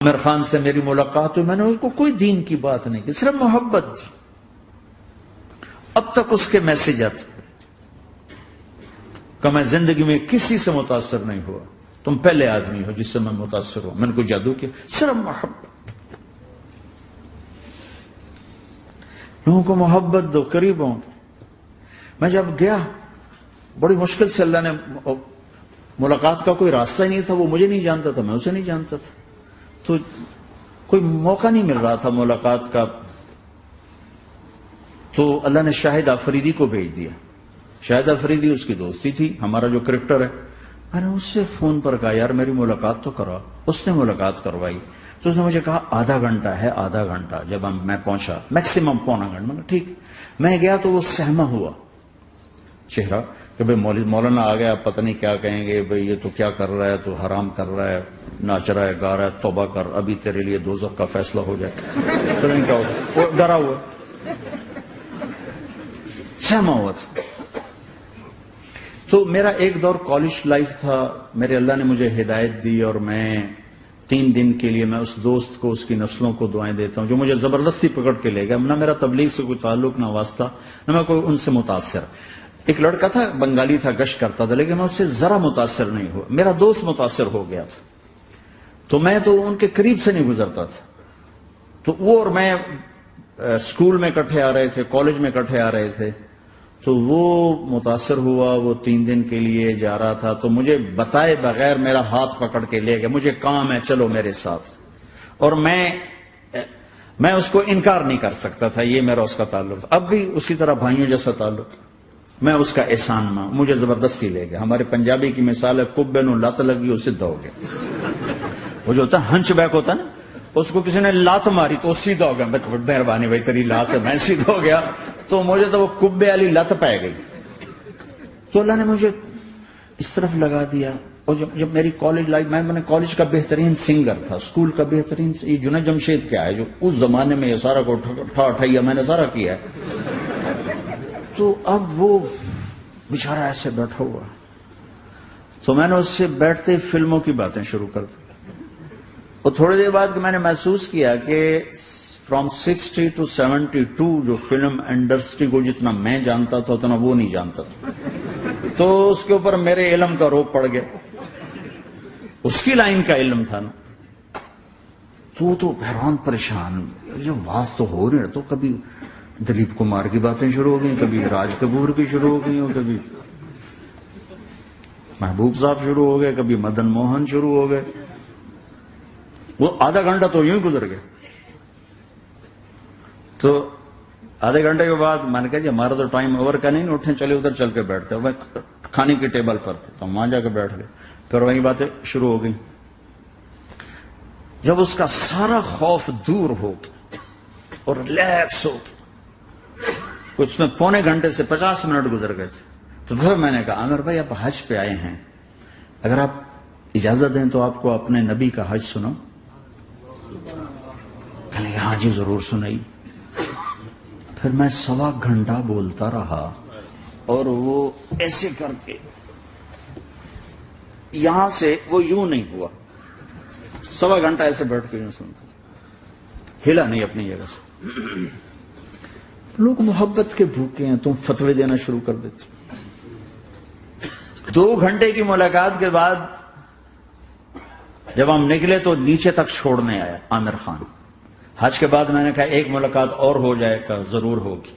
عامر خان سے میری ملاقات ہوئی، میں نے اس کو کوئی دین کی بات نہیں کی، صرف محبت دی. اب تک اس کے میسج آتے کہ میں زندگی میں کسی سے متاثر نہیں ہوا، تم پہلے آدمی ہو جس سے میں متاثر ہوں. میں نے کوئی جادو کیا، صرف محبت. لوگوں کو محبت دو، قریب ہوں. میں جب گیا بڑی مشکل سے اللہ نے، ملاقات کا کوئی راستہ ہی نہیں تھا، وہ مجھے نہیں جانتا تھا، میں اسے نہیں جانتا تھا، تو کوئی موقع نہیں مل رہا تھا ملاقات کا. تو اللہ نے شاہد آفریدی کو بھیج دیا. شاہد آفریدی اس کی دوستی تھی، ہمارا جو کرکٹر ہے. میں نے اس سے فون پر کہا یار میری ملاقات تو کرا. اس نے ملاقات کروائی. تو اس نے مجھے کہا آدھا گھنٹہ ہے، آدھا گھنٹہ. جب میں پہنچا میکسیمم پونا گھنٹہ. میں ٹھیک. میں گیا تو وہ سہما ہوا چہرہ کہ بھئی مولانا آ گیا، پتہ نہیں کیا کہیں گے، بھئی یہ تو کیا کر رہا ہے، تو حرام کر رہا ہے، ناچ رہا ہے، گا رہا ہے، توبہ کر، ابھی تیرے لیے دوزخ کا فیصلہ ہو جائے. پتہ نہیں کیا ہوگا. وہ ڈرا ہوا سہما ہوا تھا. تو میرا ایک دور کالج لائف تھا. میرے اللہ نے مجھے ہدایت دی اور میں 3 دن کے لیے میں اس دوست کو، اس کی نسلوں کو دعائیں دیتا ہوں جو مجھے زبردستی پکڑ کے لے گیا. نہ میرا تبلیغ سے کوئی تعلق، نہ واسطہ، نہ میں کوئی ان سے متاثر. ایک لڑکا تھا، بنگالی تھا، گشت کرتا تھا، لیکن میں اس سے ذرا متاثر نہیں ہوا. میرا دوست متاثر ہو گیا تھا، تو میں تو ان کے قریب سے نہیں گزرتا تھا. تو وہ اور میں اسکول میں اکٹھے آ رہے تھے، کالج میں اکٹھے آ رہے تھے. تو وہ متاثر ہوا، وہ 3 دن کے لیے جا رہا تھا، تو مجھے بتائے بغیر میرا ہاتھ پکڑ کے لے گیا. مجھے کام ہے، چلو میرے ساتھ. اور میں اس کو انکار نہیں کر سکتا تھا. یہ میرا اس کا تعلق تھا. اب بھی اسی طرح بھائیوں جیسا تعلق. میں اس کا احسان ماں، مجھے زبردستی لے گیا. ہمارے پنجابی کی مثال ہے، کبے نو لت لگی وہ سیدھا ہو گیا. وہ جو ہوتا ہے ہنچ بیک ہوتا ہے نا، اس کو کسی نے لات ماری تو سیدھا ہو گیا. مہربانی بھائی تیری لات سے میں سیدھا ہو گیا. تو مجھے تو وہ کبے والی لت پہ گئی. تو اللہ نے مجھے اس طرف لگا دیا. اور جب میری کالج لائف، میں نے کالج کا بہترین سنگر تھا، اسکول کا بہترین. یہ جنید جمشید کیا ہے جو اس زمانے میں یہ سارا کو ٹھا میں نے سارا کیا ہے. تو اب وہ بیچارہ ایسے بیٹھا ہوا. تو میں نے اس سے بیٹھتے فلموں کی باتیں شروع کر دی. اور تھوڑی دیر بعد میں نے محسوس کیا کہ فرام 60 to 72 جو فلم انڈسٹری کو جتنا میں جانتا تھا اتنا وہ نہیں جانتا تھا. تو اس کے اوپر میرے علم کا روپ پڑ گیا. اس کی لائن کا علم تھا نا. تو حیران پریشان، یہ واز تو ہو رہے. تو کبھی دلیپ کمار کی باتیں شروع ہو گئی، کبھی راج کپور کی شروع ہو گئی، کبھی محبوب صاحب شروع ہو گئے، کبھی مدن موہن شروع ہو گئے. وہ آدھا گھنٹہ تو یوں ہی گزر گیا. تو آدھے گھنٹے کے بعد میں نے کہا جی ہمارا تو ٹائم اوور کا نہیں، اٹھیں چلے ادھر چل کے بیٹھتے. وہ کھانے کی ٹیبل پر تھے تو ہم وہاں جا کے بیٹھ گئے. پھر وہی باتیں شروع ہو گئی. جب اس کا سارا خوف دور ہو گیا اور ریلیکس ہو گیا، اس میں 1.25 گھنٹے سے 50 منٹ گزر گئے تھے. تو پھر میں نے کہا عامر بھائی آپ حج پہ آئے ہیں، اگر آپ اجازت دیں تو آپ کو اپنے نبی کا حج سناؤں. کہنے لگے ہاں جی ضرور سنائی. پھر میں 1.25 گھنٹہ بولتا رہا اور وہ ایسے کر کے یہاں سے وہ یوں نہیں ہوا. 1.25 گھنٹہ ایسے بیٹھ کے یوں سنتا، ہلا نہیں اپنی جگہ سے. لوگ محبت کے بھوکے ہیں، تم فتوے دینا شروع کر دیتے. 2 گھنٹے کی ملاقات کے بعد جب ہم نکلے تو نیچے تک چھوڑنے آیا عامر خان. حج کے بعد میں نے کہا ایک ملاقات اور ہو جائے گا، ضرور ہوگی.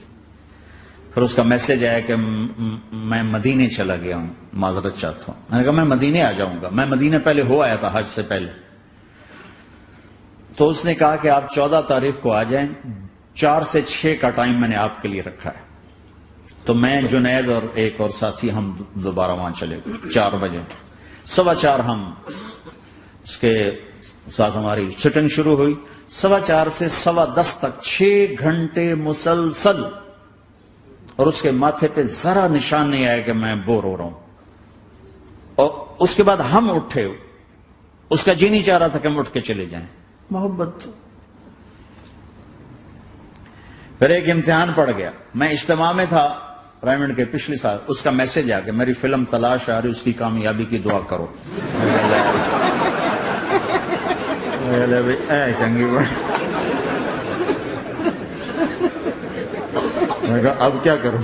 پھر اس کا میسج آیا کہ میں مدینے چلا گیا ہوں، معذرت چاہتا ہوں. میں نے کہا میں مدینے آ جاؤں گا، میں مدینے پہلے ہو آیا تھا حج سے پہلے. تو اس نے کہا کہ آپ 14 تاریخ کو آ جائیں، 4 سے 6 کا ٹائم میں نے آپ کے لیے رکھا ہے. تو میں جنید اور ایک اور ساتھی ہم دوبارہ وہاں چلے گئے 4 بجے. 4:15 ہم اس کے ساتھ ہماری سٹنگ شروع ہوئی. 4:15 سے 10:15 تک 6 گھنٹے مسلسل. اور اس کے ماتھے پہ ذرا نشان نہیں آیا کہ میں بور ہو رہا ہوں. اور اس کے بعد ہم اٹھے، اس کا جی نہیں چاہ رہا تھا کہ ہم اٹھ کے چلے جائیں. محبت. پھر ایک امتحان پڑ گیا. میں اجتماع میں تھا رائمنڈ کے پچھلے سال. اس کا میسج آ گیا میری فلم تلاش آ رہی، اس کی کامیابی کی دعا کرو. اے چنگی بڑی. میں کہا اب کیا کروں؟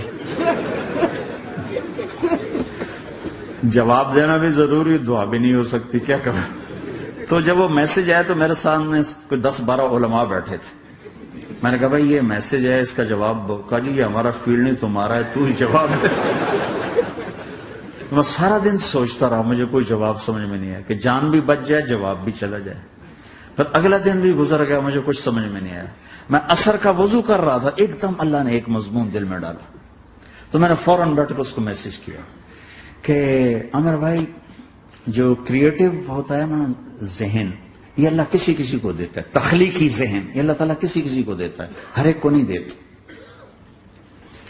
جواب دینا بھی ضروری، دعا بھی نہیں ہو سکتی، کیا کروں؟ تو جب وہ میسج آیا تو میرے سامنے کوئی 10-12 علماء بیٹھے تھے. میں نے کہا بھائی یہ میسج ہے، اس کا جواب دو. کہا جی یہ ہمارا فیلڈ نہیں تمہارا ہے، تو ہی جواب دے. میں سارا دن سوچتا رہا، مجھے کوئی جواب سمجھ میں نہیں آیا کہ جان بھی بچ جائے، جواب بھی چلا جائے. پھر اگلا دن بھی گزر گیا، مجھے کچھ سمجھ میں نہیں آیا. میں عصر کا وضو کر رہا تھا، ایک دم اللہ نے ایک مضمون دل میں ڈالا. تو میں نے فوراً بیٹھ کر اس کو میسج کیا کہ عامر بھائی جو کریٹو ہوتا ہے نا ذہن، یہ اللہ کسی کسی کو دیتا ہے. تخلیقی ذہن یہ اللہ تعالیٰ کسی کسی کو دیتا ہے، ہر ایک کو نہیں دیتا.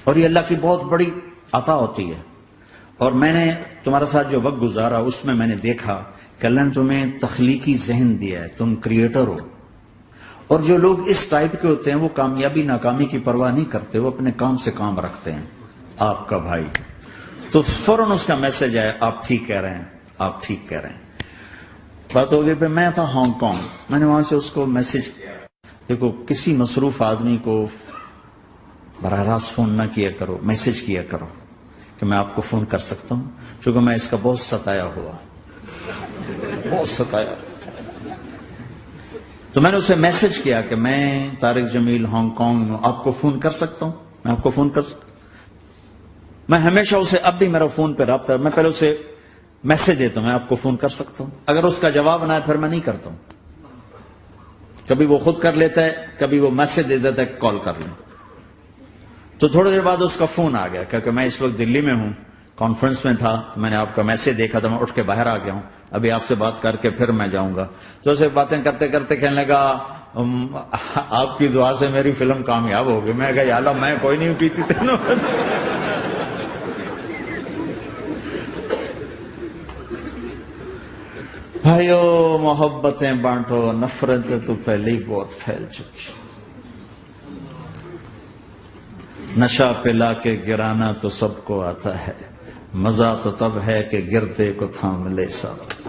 اور یہ اللہ کی بہت بڑی عطا ہوتی ہے. اور میں نے تمہارے ساتھ جو وقت گزارا اس میں نے دیکھا کہ اللہ نے تمہیں تخلیقی ذہن دیا ہے، تم کریٹر ہو. اور جو لوگ اس ٹائپ کے ہوتے ہیں وہ کامیابی ناکامی کی پرواہ نہیں کرتے، وہ اپنے کام سے کام رکھتے ہیں. آپ کا بھائی تو فوراً اس کا میسج آیا، آپ ٹھیک کہہ رہے ہیں، آپ ٹھیک کہہ رہے ہیں. بات ہو گئی. پھر میں تھا ہانگ کانگ، میں نے وہاں سے اس کو میسج کیا. دیکھو کسی مصروف آدمی کو براہ راست فون نہ کیا کرو، میسج کیا کرو کہ میں آپ کو فون کر سکتا ہوں، چونکہ میں اس کا بہت ستایا ہوا، بہت ستایا. تو میں نے اسے میسج کیا کہ میں طارق جمیل ہانگ کانگ میں آپ کو فون کر سکتا ہوں، میں آپ کو فون کر سکتا ہوں. میں ہمیشہ اسے، اب بھی میرا فون پہ رابطہ، میں پہلے اسے میسج دیتا ہوں میں آپ کو فون کر سکتا ہوں. اگر اس کا جواب نہ ہے پھر میں نہیں کرتا ہوں. کبھی وہ خود کر لیتا ہے، کبھی وہ میسج دے دیتا ہے کال کر لیں. تو تھوڑی دیر بعد اس کا فون آ گیا کیونکہ میں اس وقت دلی میں ہوں، کانفرنس میں تھا. میں نے آپ کا میسج دیکھا تھا، میں اٹھ کے باہر آ گیا ہوں، ابھی آپ سے بات کر کے پھر میں جاؤں گا. تو اسے باتیں کرتے کرتے کہنے لگا آپ کی دعا سے میری فلم کامیاب ہو گئی. میں کہا یا اللہ میں کوئی نہیں پیتی تینوں. بھائیو محبتیں بانٹو، نفرتیں تو پہلے ہی بہت پھیل چکی. نشہ پلا کے گرانا تو سب کو آتا ہے، مزہ تو تب ہے کہ گرتے کو تھام لے ساتھ.